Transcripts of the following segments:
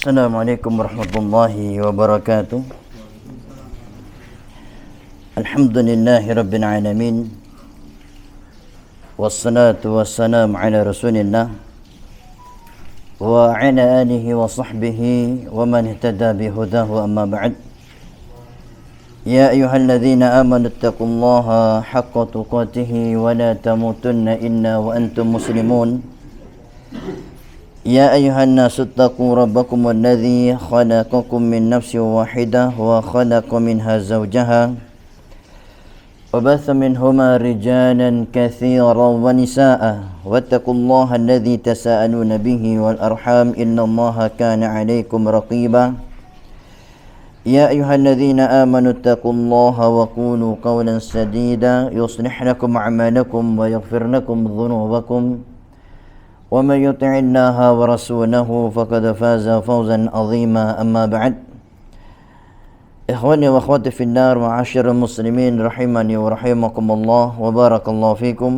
Assalamualaikum warahmatullahi wabarakatuh. Alhamdulillahi rabbil alamin. Wassalatu wassalamu ala rasulillah wa ala alihi wa sahbihi wa man ihtada bihudahu, amma ba'd. Ya ayyuhalladzina amanu ittaqullaha haqqa tuqatih wa la tamutunna illa wa antum muslimun. يا أيها الناس اتقوا ربكم الذي خلقكم من نفس واحدة وخلق منها زوجها وبث منهما رجالا كثيرا ونساء واتقوا الله الذي تساءلون به والأرحام إن الله كان عليكم رقيبا يا أيها الذين آمنوا اتقوا الله وقولوا قولا سديدا يصلح لكم أعمالكم ويغفر لكم ذنوبكم ومن يطع الله ورسوله فقد فاز فوزا عظيما، أما بعد. إخواني وأخواتي في النار معاشر المسلمين رحمني ورحمكم الله وبارك الله فيكم.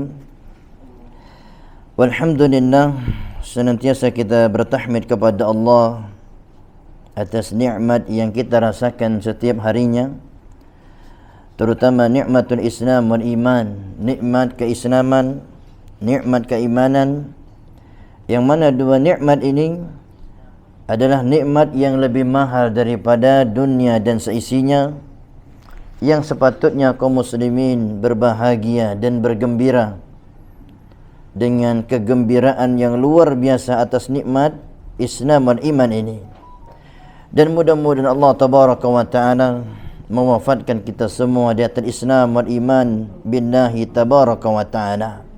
Walhamdulillah, senantiasa kita bertahmid kepada Allah atas nikmat yang kita rasakan setiap harinya, terutama nikmatul Islam wal iman, nikmat keislaman, nikmat keimanan, yang mana dua nikmat ini adalah nikmat yang lebih mahal daripada dunia dan seisinya, yang sepatutnya kaum muslimin berbahagia dan bergembira dengan kegembiraan yang luar biasa atas nikmat Islam dan iman ini. Dan mudah-mudahan Allah tabaraka wa ta'ala mewafatkan kita semua di atas Islam dan iman billahi tabaraka wa ta'ala.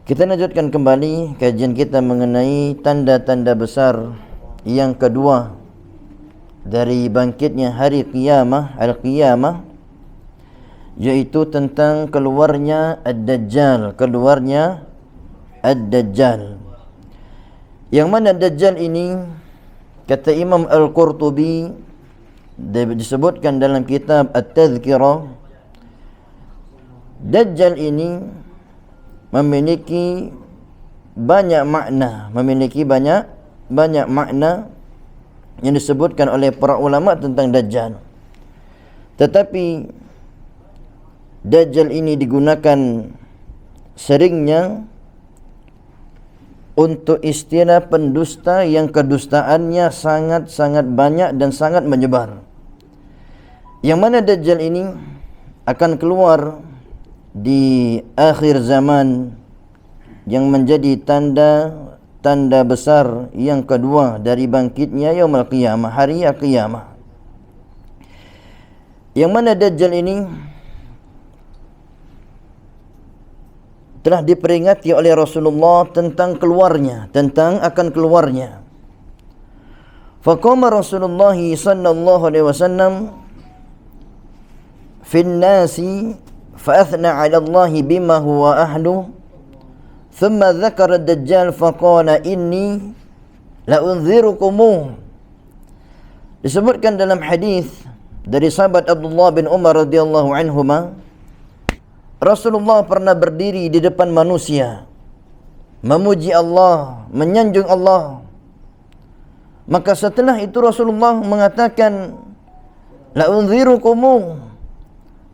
Kita lanjutkan kembali kajian kita mengenai tanda-tanda besar yang kedua dari bangkitnya hari qiyamah, al-qiyamah, yaitu tentang keluarnya Ad-Dajjal, Yang mana Dajjal ini, kata Imam Al-Qurtubi, disebutkan dalam kitab At-Tadhkirah, Dajjal ini memiliki banyak makna, yang disebutkan oleh para ulama tentang Dajjal. Tetapi Dajjal ini digunakan seringnya untuk istilah pendusta yang kedustaannya sangat-sangat banyak dan sangat menyebar. Yang mana Dajjal ini akan keluar di akhir zaman, yang menjadi tanda besar yang kedua dari bangkitnya yaumul qiyamah, hari qiyamah. Yang mana Dajjal ini telah diperingati oleh Rasulullah tentang akan keluarnya. Faqama Rasulullah sallallahu alaihi wasallam fin nasi فأثنى على الله بما هو أهله ثم ذكر الدجال فقال إني لأنذركموه. Disebutkan dalam hadis dari sahabat Abdullah bin Umar radhiyallahu anhuma, Rasulullah pernah berdiri di depan manusia memuji Allah, menyanjung Allah. Maka setelah itu Rasulullah mengatakan, la'unzirukumu,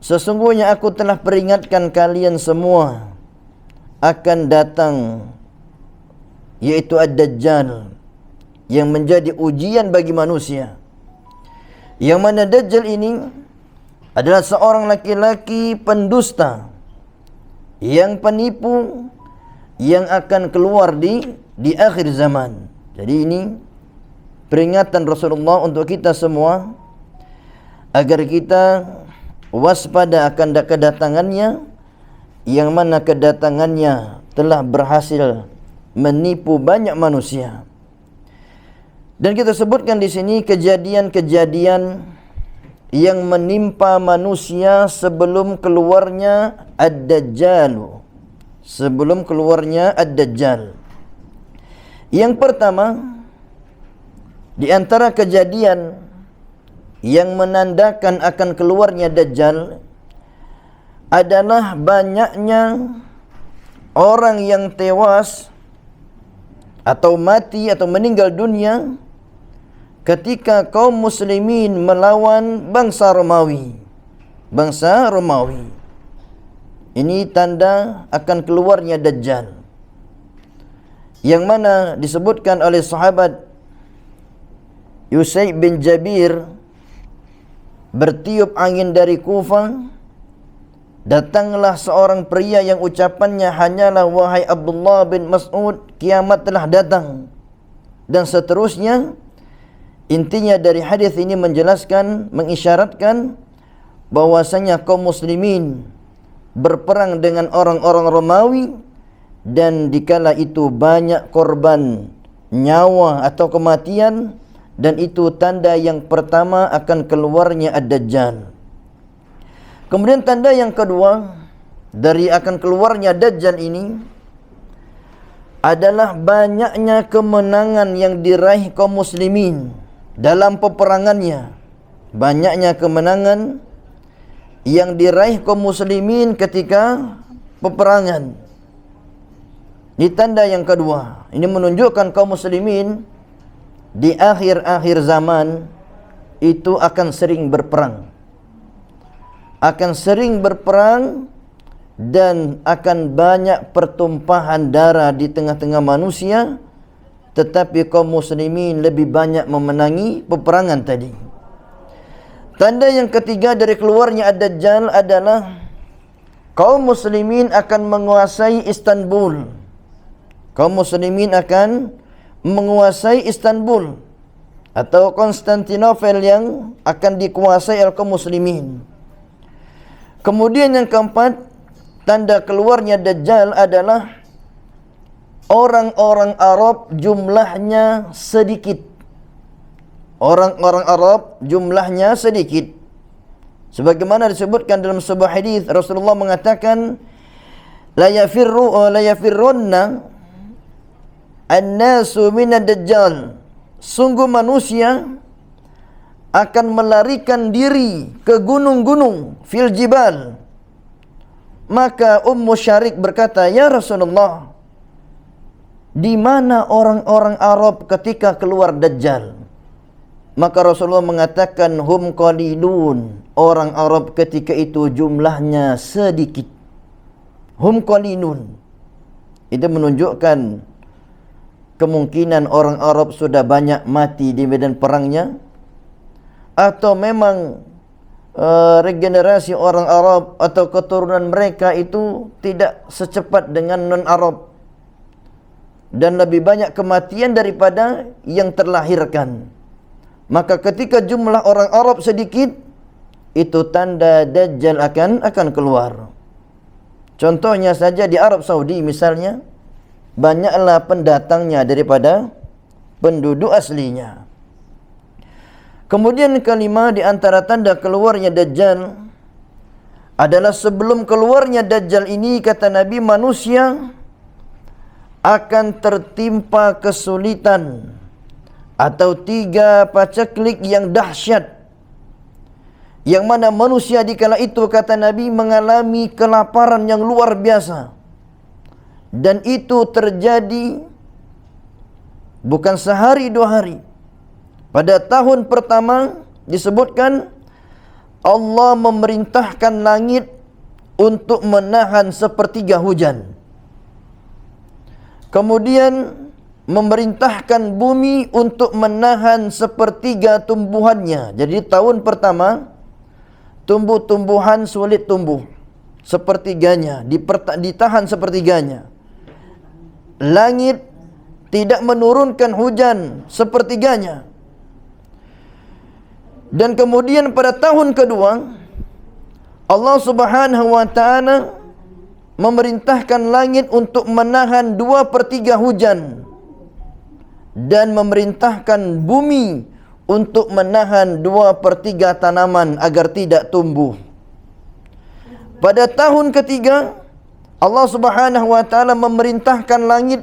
sesungguhnya aku telah peringatkan kalian semua akan datang, yaitu Ad-Dajjal, yang menjadi ujian bagi manusia. Yang mana Dajjal ini adalah seorang laki-laki pendusta, yang penipu, yang akan keluar di akhir zaman. Jadi ini peringatan Rasulullah untuk kita semua, agar kita waspada akan kedatangannya, yang mana kedatangannya telah berhasil menipu banyak manusia. Dan kita sebutkan di sini kejadian-kejadian yang menimpa manusia sebelum keluarnya Ad-Dajjal. Yang pertama, di antara kejadian yang menandakan akan keluarnya Dajjal adalah banyaknya orang yang tewas atau mati atau meninggal dunia ketika kaum muslimin melawan bangsa Romawi. Bangsa Romawi. Ini tanda akan keluarnya Dajjal, yang mana disebutkan oleh sahabat Usaid bin Jabir, bertiup angin dari Kufah, datanglah seorang pria yang ucapannya hanyalah, wahai Abdullah bin Mas'ud, kiamat telah datang, dan seterusnya. Intinya dari hadis ini menjelaskan, mengisyaratkan bahwasanya kaum muslimin berperang dengan orang-orang Romawi, dan dikala itu banyak korban nyawa atau kematian, dan itu tanda yang pertama akan keluarnya Ad-Dajjal. Kemudian tanda yang kedua dari akan keluarnya Dajjal ini adalah banyaknya kemenangan yang diraih kaum muslimin dalam peperangannya. Banyaknya kemenangan yang diraih kaum muslimin ketika peperangan. Ini tanda yang kedua. Ini menunjukkan kaum muslimin di akhir-akhir zaman itu akan sering berperang. Akan sering berperang, dan akan banyak pertumpahan darah di tengah-tengah manusia, tetapi kaum muslimin lebih banyak memenangi peperangan tadi. Tanda yang ketiga dari keluarnya Ad-Dajjal adalah kaum muslimin akan menguasai Istanbul. Kaum muslimin akan menguasai Istanbul atau Konstantinopel yang akan dikuasai oleh kaum muslimin. Kemudian yang keempat, tanda keluarnya Dajjal adalah orang-orang Arab jumlahnya sedikit. Orang-orang Arab jumlahnya sedikit. Sebagaimana disebutkan dalam sebuah hadis, Rasulullah mengatakan, la yafirrunna an-nasu minad dajjal. Sungguh manusia akan melarikan diri ke gunung-gunung, fil jibal. Maka Ummu Syarik berkata, ya Rasulullah, di mana orang-orang Arab ketika keluar Dajjal? Maka Rasulullah mengatakan, hum qalilun. Orang Arab ketika itu jumlahnya sedikit. Hum qalilun. Itu menunjukkan kemungkinan orang Arab sudah banyak mati di medan perangnya, atau memang regenerasi orang Arab atau keturunan mereka itu tidak secepat dengan non-Arab, dan lebih banyak kematian daripada yang terlahirkan. Maka ketika jumlah orang Arab sedikit, itu tanda Dajjal akan keluar. Contohnya saja di Arab Saudi misalnya, banyaklah pendatangnya daripada penduduk aslinya. Kemudian kelima di antara tanda keluarnya Dajjal adalah sebelum keluarnya Dajjal ini, kata Nabi, manusia akan tertimpa kesulitan atau 3 paceklik yang dahsyat, yang mana manusia di kala itu, kata Nabi, mengalami kelaparan yang luar biasa. Dan itu terjadi bukan sehari 2 hari. Pada tahun pertama disebutkan Allah memerintahkan langit untuk menahan 1/3 hujan. Kemudian memerintahkan bumi untuk menahan 1/3 tumbuhannya. Jadi tahun pertama tumbuh-tumbuhan sulit tumbuh, 1/3-nya ditahan 1/3-nya. Langit tidak menurunkan hujan 1/3-nya. Dan kemudian pada tahun kedua Allah Subhanahu wa ta'ala memerintahkan langit untuk menahan 2/3 hujan, dan memerintahkan bumi untuk menahan 2/3 tanaman agar tidak tumbuh. Pada tahun ketiga Allah Subhanahu wa ta'ala memerintahkan langit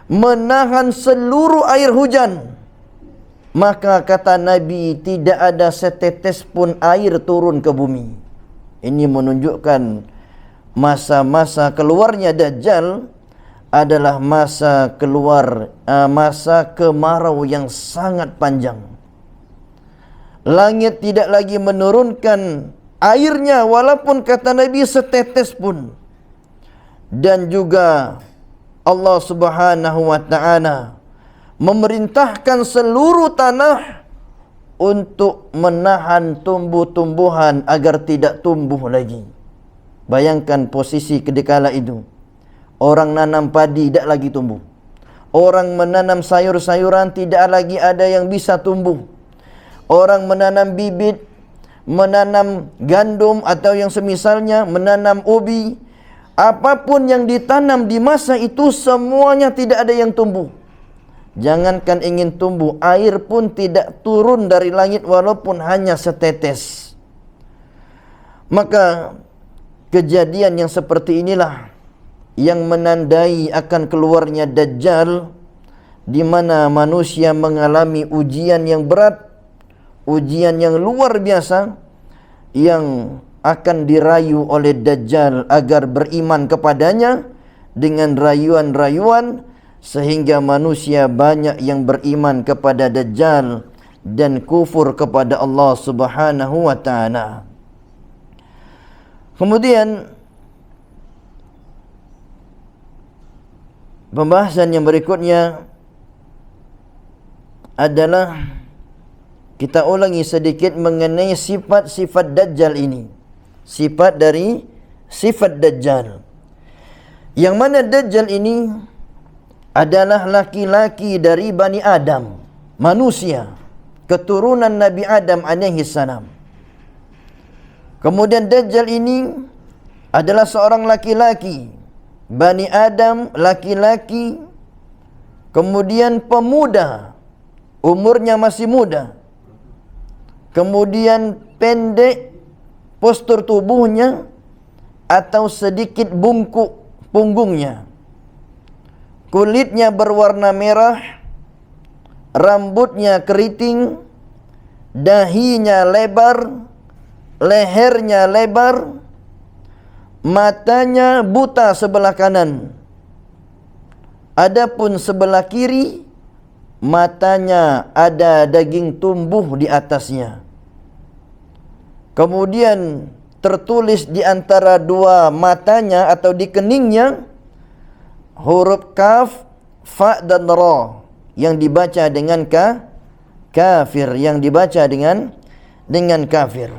menahan seluruh air hujan. Maka kata Nabi, tidak ada setetes pun air turun ke bumi. Ini menunjukkan masa-masa keluarnya Dajjal adalah masa kemarau yang sangat panjang. Langit tidak lagi menurunkan airnya, walaupun kata Nabi setetes pun. Dan juga Allah Subhanahu wa ta'ala memerintahkan seluruh tanah untuk menahan tumbuh-tumbuhan agar tidak tumbuh lagi. Bayangkan posisi ketika itu. Orang nanam padi tidak lagi tumbuh. Orang menanam sayur-sayuran tidak lagi ada yang bisa tumbuh. Orang menanam bibit, menanam gandum atau yang semisalnya, menanam ubi, apapun yang ditanam di masa itu semuanya tidak ada yang tumbuh. Jangankan ingin tumbuh, air pun tidak turun dari langit walaupun hanya setetes. Maka kejadian yang seperti inilah yang menandai akan keluarnya Dajjal, di mana manusia mengalami ujian yang berat, ujian yang luar biasa, yang akan dirayu oleh Dajjal agar beriman kepadanya dengan rayuan-rayuan, sehingga manusia banyak yang beriman kepada Dajjal dan kufur kepada Allah Subhanahu wa ta'ala. Kemudian pembahasan yang berikutnya adalah kita ulangi sedikit mengenai sifat-sifat Dajjal ini. Sifat dari sifat Dajjal. Yang mana Dajjal ini adalah laki-laki dari Bani Adam, manusia, keturunan Nabi Adam alaihi salam. Kemudian Dajjal ini adalah seorang laki-laki, Bani Adam, laki-laki, kemudian pemuda, umurnya masih muda, kemudian pendek postur tubuhnya atau sedikit bungkuk punggungnya, kulitnya berwarna merah, rambutnya keriting, dahinya lebar, lehernya lebar, matanya buta sebelah kanan. Adapun sebelah kiri, matanya ada daging tumbuh di atasnya. Kemudian tertulis di antara dua matanya atau di keningnya huruf kaf, fa dan ra yang dibaca dengan kafir, yang dibaca dengan kafir.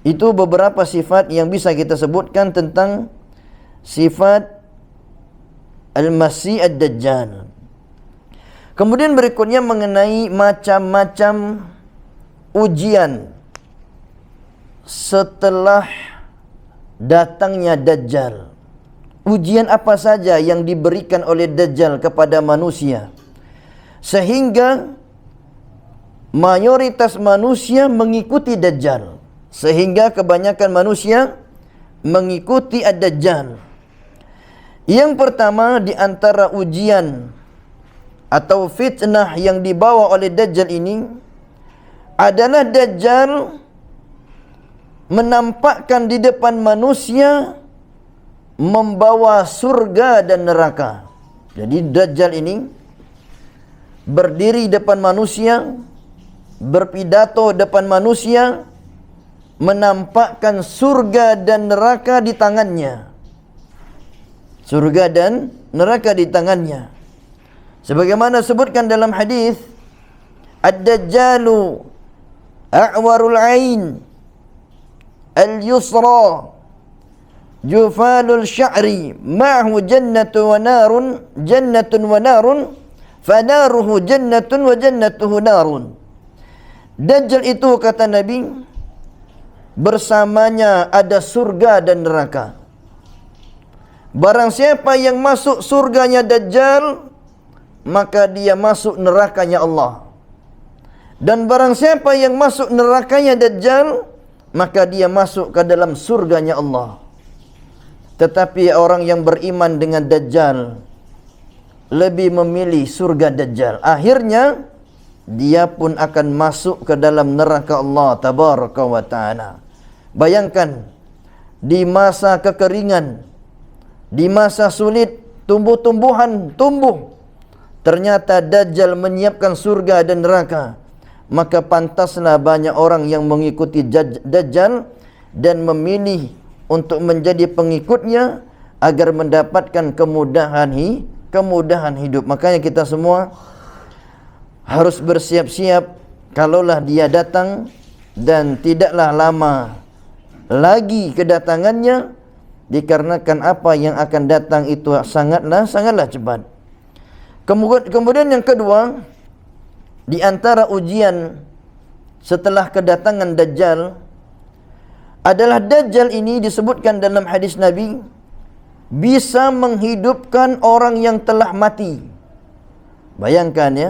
Itu beberapa sifat yang bisa kita sebutkan tentang sifat Al-Masih Ad-Dajjal. Kemudian berikutnya mengenai macam-macam ujian setelah datangnya Dajjal. Ujian apa saja yang diberikan oleh Dajjal kepada manusia, sehingga mayoritas manusia mengikuti Dajjal, sehingga kebanyakan manusia mengikuti Ad-Dajjal. Yang pertama di antara ujian atau fitnah yang dibawa oleh Dajjal ini adalah Dajjal menampakkan di depan manusia membawa surga dan neraka. Jadi Dajjal ini berdiri depan manusia, berpidato depan manusia, menampakkan surga dan neraka di tangannya. Surga dan neraka di tangannya. Sebagaimana sebutkan dalam hadis, Ad-Dajjalu a'warul ain al-yusra jufalul sya'ri ma'hu jannatun wa narun fanaruhu jannatun wa jannatuhu narun. Dajjal itu, kata Nabi, bersamanya ada surga dan neraka. Barang siapa yang masuk surganya Dajjal, maka dia masuk nerakanya Allah. Dan barang siapa yang masuk nerakanya Dajjal, maka dia masuk ke dalam surganya Allah. Tetapi orang yang beriman dengan Dajjal lebih memilih surga Dajjal. Akhirnya dia pun akan masuk ke dalam neraka Allah tabaraka wa ta'ala. Bayangkan, di masa kekeringan, di masa sulit, tumbuh-tumbuhan tumbuh, ternyata Dajjal menyiapkan surga dan neraka. maka pantaslah banyak orang yang mengikuti Dajjal dan memilih untuk menjadi pengikutnya agar mendapatkan kemudahan hidup. Makanya kita semua harus bersiap-siap kalaulah dia datang, dan tidaklah lama lagi kedatangannya, dikarenakan apa yang akan datang itu sangatlah cepat. Kemudian yang kedua, di antara ujian setelah kedatangan Dajjal adalah Dajjal ini disebutkan dalam hadis Nabi bisa menghidupkan orang yang telah mati. Bayangkan ya,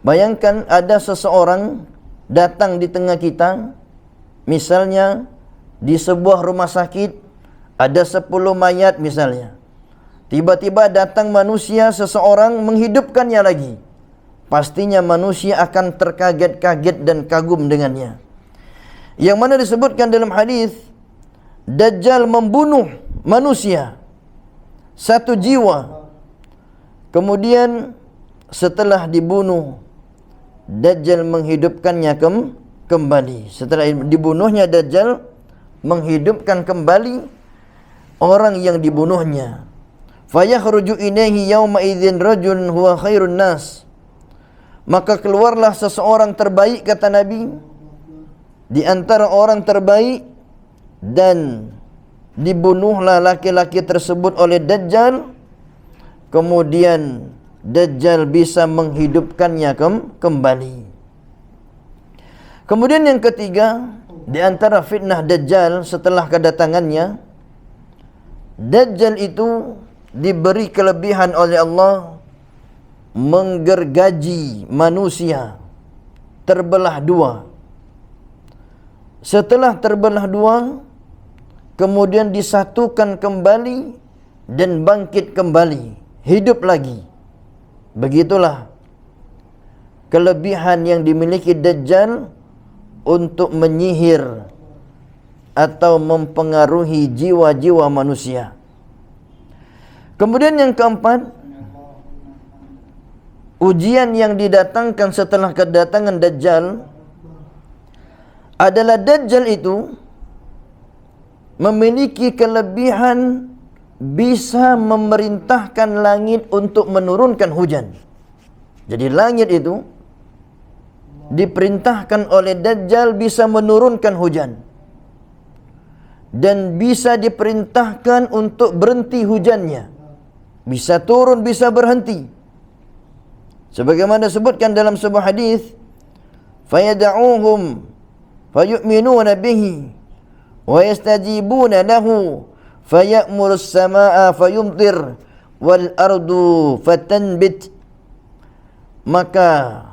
bayangkan ada seseorang datang di tengah kita, misalnya di sebuah rumah sakit ada 10 mayat misalnya. Tiba-tiba datang manusia, seseorang menghidupkannya lagi. Pastinya manusia akan terkaget-kaget dan kagum dengannya. Yang mana disebutkan dalam hadis, Dajjal membunuh manusia satu jiwa. Kemudian setelah dibunuh, Dajjal menghidupkannya kembali. Setelah dibunuhnya, Dajjal menghidupkan kembali orang yang dibunuhnya. Fayakhruju ilaihi yauma idzin rajulun huwa khairun nas. Maka keluarlah seseorang terbaik, kata Nabi, di antara orang terbaik, dan dibunuhlah laki-laki tersebut oleh Dajjal. Kemudian Dajjal bisa menghidupkannya kembali. Kemudian yang ketiga, di antara fitnah Dajjal setelah kedatangannya, Dajjal itu diberi kelebihan oleh Allah menggergaji manusia terbelah dua. Setelah terbelah dua, kemudian disatukan kembali dan bangkit kembali, hidup lagi. Begitulah kelebihan yang dimiliki Dajjal untuk menyihir atau mempengaruhi jiwa-jiwa manusia. Kemudian yang keempat, ujian yang didatangkan setelah kedatangan Dajjal adalah Dajjal itu memiliki kelebihan bisa memerintahkan langit untuk menurunkan hujan. Jadi langit itu diperintahkan oleh Dajjal bisa menurunkan hujan, dan bisa diperintahkan untuk berhenti hujannya. Bisa turun, bisa berhenti. Sebagaimana disebutkan dalam sebuah hadis, fayad'uhum fayu'minuna bihi wa yastajibuna lahu fayamuru as-samaa'a fayumtir wal ardu fatanbit. Maka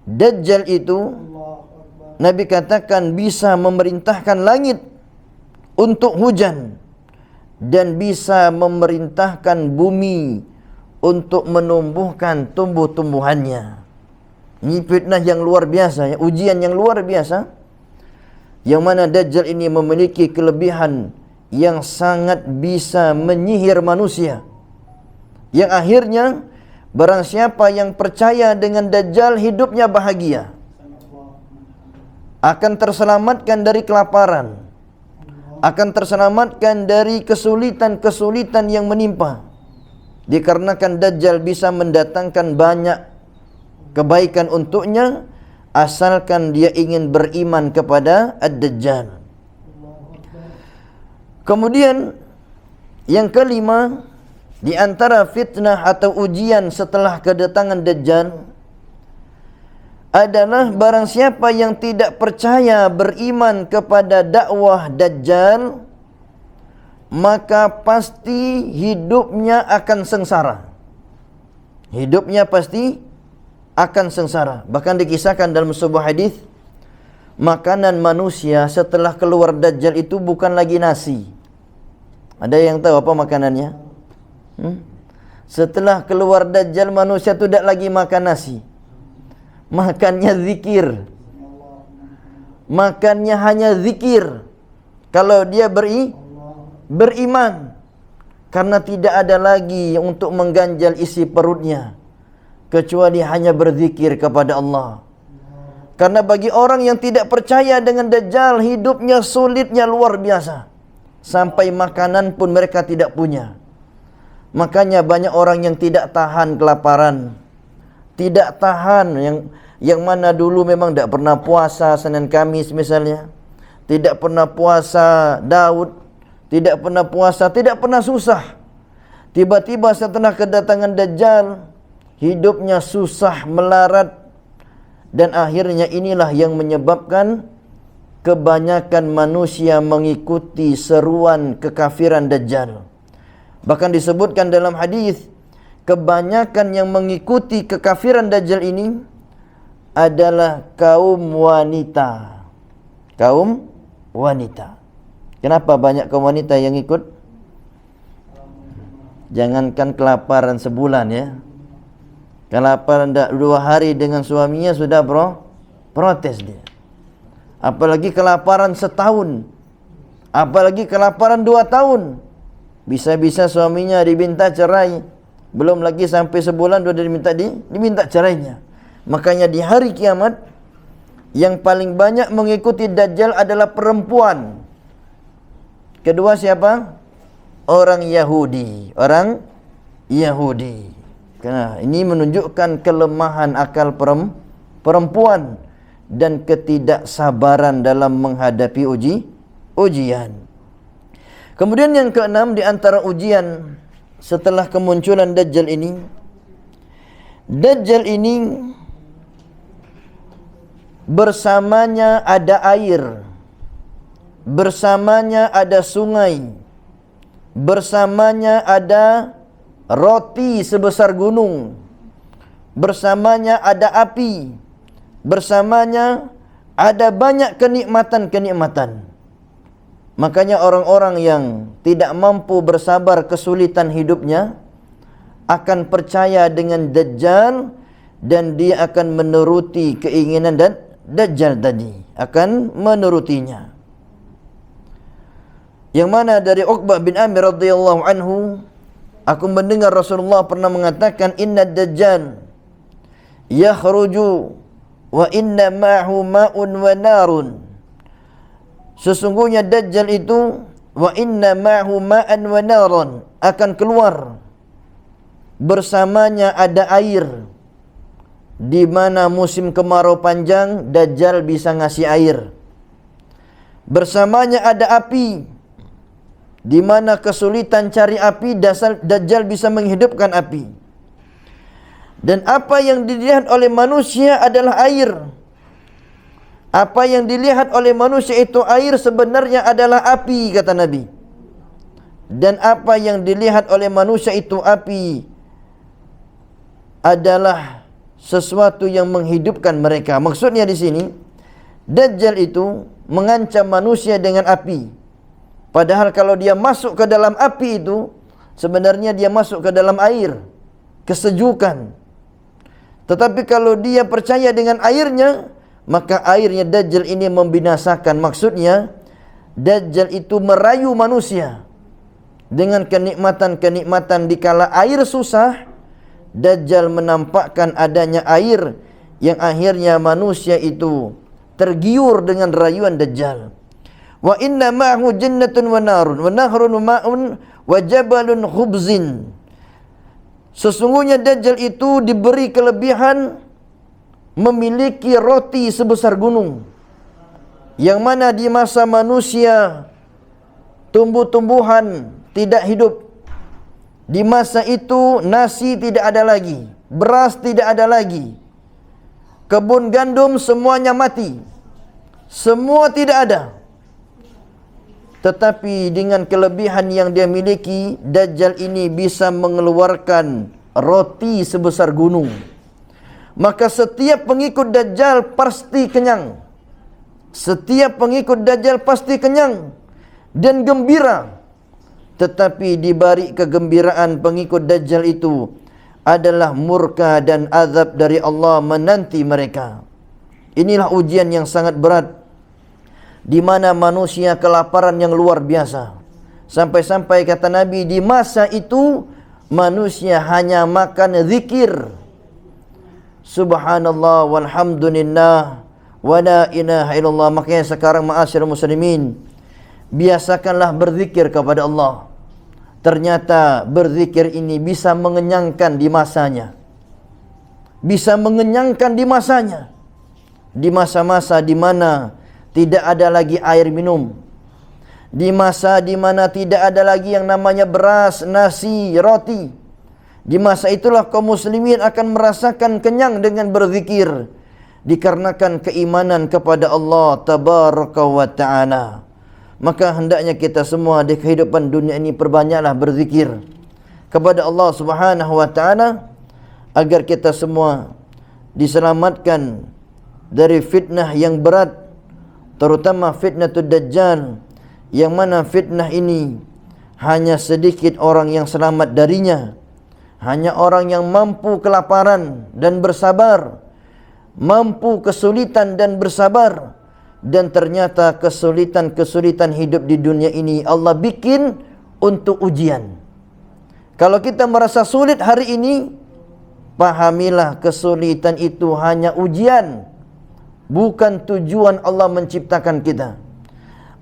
Dajjal itu Nabi katakan bisa memerintahkan langit untuk hujan, dan bisa memerintahkan bumi untuk menumbuhkan tumbuh-tumbuhannya. Ini fitnah yang luar biasa, ya, ujian yang luar biasa, yang mana Dajjal ini memiliki kelebihan yang sangat bisa menyihir manusia, yang akhirnya barang siapa yang percaya dengan Dajjal hidupnya bahagia, akan terselamatkan dari kelaparan, akan terselamatkan dari kesulitan-kesulitan yang menimpa. Dikarenakan Dajjal bisa mendatangkan banyak kebaikan untuknya, asalkan dia ingin beriman kepada Ad-Dajjal. Kemudian yang kelima, di antara fitnah atau ujian setelah kedatangan Dajjal adalah barang siapa yang tidak percaya beriman kepada dakwah Dajjal, maka pasti hidupnya akan sengsara. Hidupnya pasti akan sengsara. Bahkan dikisahkan dalam sebuah hadis, makanan manusia setelah keluar Dajjal itu bukan lagi nasi. Ada yang tahu apa makanannya? Setelah keluar Dajjal, manusia itu tidak lagi makan nasi. Makannya zikir. Makannya hanya zikir. Kalau dia beriman, karena tidak ada lagi untuk mengganjal isi perutnya kecuali hanya berzikir kepada Allah. Karena bagi orang yang tidak percaya dengan Dajjal, hidupnya sulitnya luar biasa. Sampai makanan pun mereka tidak punya. Makanya banyak orang yang tidak tahan kelaparan. Tidak tahan, yang mana dulu memang tidak pernah puasa Senin Kamis misalnya. Tidak pernah puasa Daud. Tidak pernah puasa, tidak pernah susah. Tiba-tiba setelah kedatangan Dajjal, hidupnya susah, melarat. Dan akhirnya inilah yang menyebabkan kebanyakan manusia mengikuti seruan kekafiran Dajjal. Bahkan disebutkan dalam hadis, kebanyakan yang mengikuti kekafiran Dajjal ini adalah kaum wanita. Kaum wanita. Kenapa banyak kaum wanita yang ikut? Jangankan kelaparan sebulan ya. Kelaparan 2 hari dengan suaminya sudah protes dia. Apalagi kelaparan setahun. Apalagi kelaparan 2 tahun. Bisa-bisa suaminya diminta cerai. Belum lagi sampai sebulan sudah diminta cerainya. Makanya di hari kiamat, yang paling banyak mengikuti Dajjal adalah perempuan. Kedua siapa? Orang Yahudi. Orang Yahudi. Karena ini menunjukkan kelemahan akal perempuan dan ketidaksabaran dalam menghadapi ujian. Kemudian yang keenam di antara ujian setelah kemunculan Dajjal ini, Dajjal ini bersamanya ada air, bersamanya ada sungai, bersamanya ada roti sebesar gunung, bersamanya ada api, bersamanya ada banyak kenikmatan-kenikmatan. Makanya orang-orang yang tidak mampu bersabar kesulitan hidupnya akan percaya dengan Dajjal dan dia akan menuruti keinginan dan Dajjal tadi, akan menurutinya. Yang mana dari Uqbah bin Amir radhiyallahu anhu, aku mendengar Rasulullah pernah mengatakan, inna Dajjal yakhruju wa inna ma'hu ma'un wa narun. Sesungguhnya Dajjal itu wa inna ma'hu ma'an wa narun, akan keluar bersamanya ada air. Di mana musim kemarau panjang, Dajjal bisa ngasih air. Bersamanya ada api. Di mana kesulitan cari api, Dajjal bisa menghidupkan api. Dan apa yang dilihat oleh manusia adalah air. Apa yang dilihat oleh manusia itu air, sebenarnya adalah api, kata Nabi. Dan apa yang dilihat oleh manusia itu api adalah sesuatu yang menghidupkan mereka. Maksudnya di sini, Dajjal itu mengancam manusia dengan api. Padahal kalau dia masuk ke dalam api itu, sebenarnya dia masuk ke dalam air, kesejukan. Tetapi kalau dia percaya dengan airnya, maka airnya Dajjal ini membinasakan. Maksudnya, Dajjal itu merayu manusia dengan kenikmatan-kenikmatan. Dikala air susah, Dajjal menampakkan adanya air yang akhirnya manusia itu tergiur dengan rayuan Dajjal. Wa inna ma'hu jannatun wa narun wa nahrun ma'un wa jabalun khubzin. Sesungguhnya Dajjal itu diberi kelebihan memiliki roti sebesar gunung, yang mana di masa manusia tumbuh-tumbuhan tidak hidup. Di masa itu nasi tidak ada lagi, beras tidak ada lagi, kebun gandum semuanya mati, semua tidak ada. Tetapi dengan kelebihan yang dia miliki, Dajjal ini bisa mengeluarkan roti sebesar gunung. Maka setiap pengikut Dajjal pasti kenyang. Setiap pengikut Dajjal pasti kenyang dan gembira. Tetapi di balik kegembiraan pengikut Dajjal itu adalah murka dan azab dari Allah menanti mereka. Inilah ujian yang sangat berat, di mana manusia kelaparan yang luar biasa. Sampai-sampai kata Nabi, di masa itu manusia hanya makan zikir. Subhanallah walhamdulillah wa la ilaha illallah. Makanya sekarang ma'asyiral muslimin, biasakanlah berzikir kepada Allah. Ternyata berzikir ini bisa mengenyangkan di masanya. Bisa mengenyangkan di masanya. Di masa-masa di mana tidak ada lagi air minum. Di masa di mana tidak ada lagi yang namanya beras, nasi, roti. Di masa itulah kaum muslimin akan merasakan kenyang dengan berzikir, dikarenakan keimanan kepada Allah tabaraka wa ta'ala. Maka hendaknya kita semua di kehidupan dunia ini perbanyaklah berzikir kepada Allah subhanahu wa ta'ala, agar kita semua diselamatkan dari fitnah yang berat, terutama fitnatul dajjal, yang mana fitnah ini hanya sedikit orang yang selamat darinya. Hanya orang yang mampu kelaparan dan bersabar, mampu kesulitan dan bersabar. Dan ternyata kesulitan-kesulitan hidup di dunia ini Allah bikin untuk ujian. Kalau kita merasa sulit hari ini, pahamilah kesulitan itu hanya ujian, bukan tujuan Allah menciptakan kita.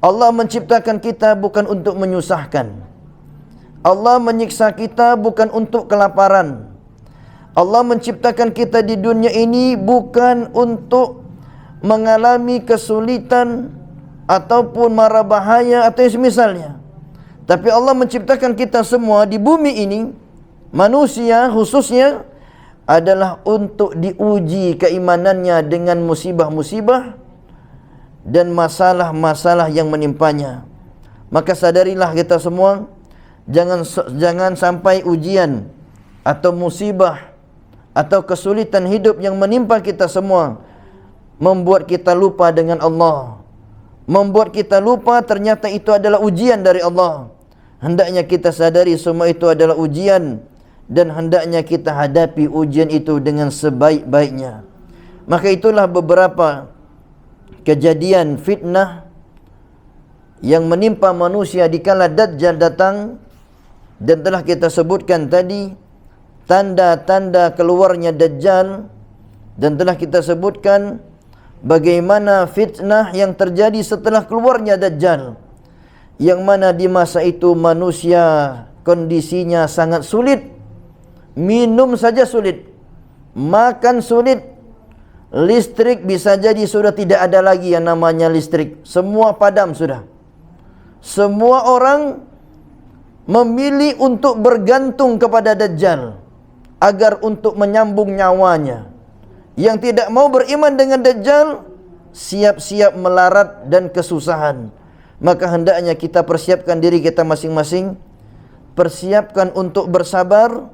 Allah menciptakan kita bukan untuk menyusahkan. Allah menyiksa kita bukan untuk kelaparan. Allah menciptakan kita di dunia ini bukan untuk mengalami kesulitan ataupun mara bahaya atau yang semisalnya. Tapi Allah menciptakan kita semua di bumi ini, manusia khususnya, adalah untuk diuji keimanannya dengan musibah-musibah dan masalah-masalah yang menimpanya. Maka sadarilah kita semua, Jangan sampai ujian atau musibah atau kesulitan hidup yang menimpa kita semua membuat kita lupa dengan Allah. Membuat kita lupa ternyata itu adalah ujian dari Allah. Hendaknya kita sadari semua itu adalah ujian, dan hendaknya kita hadapi ujian itu dengan sebaik-baiknya. Maka itulah beberapa kejadian fitnah yang menimpa manusia dikala Dajjal datang. Dan telah kita sebutkan tadi tanda-tanda keluarnya Dajjal, dan telah kita sebutkan bagaimana fitnah yang terjadi setelah keluarnya Dajjal, yang mana di masa itu manusia kondisinya sangat sulit. Minum saja sulit, makan sulit, listrik bisa jadi sudah tidak ada lagi yang namanya listrik, semua padam sudah. Semua orang memilih untuk bergantung kepada Dajjal agar untuk menyambung nyawanya. Yang tidak mau beriman dengan Dajjal siap-siap melarat dan kesusahan. Maka hendaknya kita persiapkan diri kita masing-masing, persiapkan untuk bersabar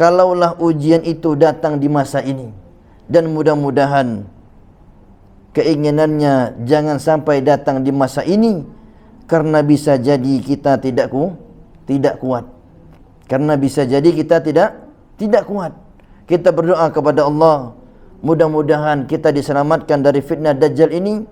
kalaulah ujian itu datang di masa ini. Dan mudah-mudahan keinginannya jangan sampai datang di masa ini, karena bisa jadi kita tidak kuat. Karena bisa jadi kita tidak kuat. Kita berdoa kepada Allah, mudah-mudahan kita diselamatkan dari fitnah Dajjal ini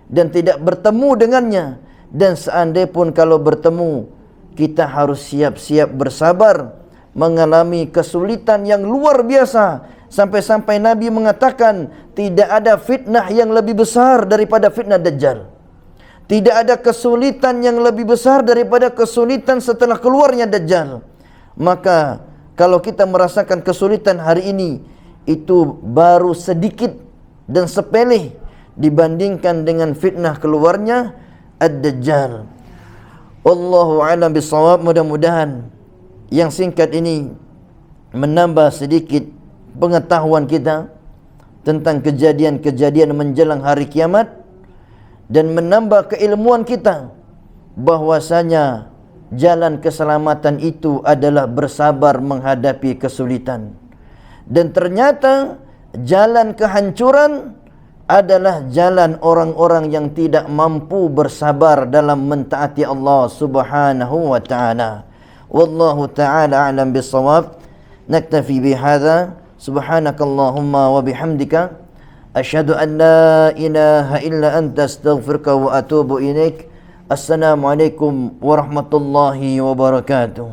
dan tidak bertemu dengannya. Dan seandainya pun kalau bertemu, kita harus siap-siap bersabar mengalami kesulitan yang luar biasa. Sampai-sampai Nabi mengatakan tidak ada fitnah yang lebih besar daripada fitnah Dajjal. Tidak ada kesulitan yang lebih besar daripada kesulitan setelah keluarnya Dajjal. Maka kalau kita merasakan kesulitan hari ini, itu baru sedikit dan sepele dibandingkan dengan fitnah keluarnya Ad-Dajjal. Wallahu a'lam bissawab. Mudah-mudahan yang singkat ini menambah sedikit pengetahuan kita tentang kejadian-kejadian menjelang hari kiamat, dan menambah keilmuan kita bahwasanya jalan keselamatan itu adalah bersabar menghadapi kesulitan. Dan ternyata jalan kehancuran adalah jalan orang-orang yang tidak mampu bersabar dalam mentaati Allah Subhanahu wa ta'ala. Wallahu ta'ala a'lam bissawab. Naktafi bihadza. Subhanakallahumma wa bihamdika asyhadu an la ilaha illa anta astaghfiruka wa atubu ilaik. Assalamualaikum warahmatullahi wabarakatuh.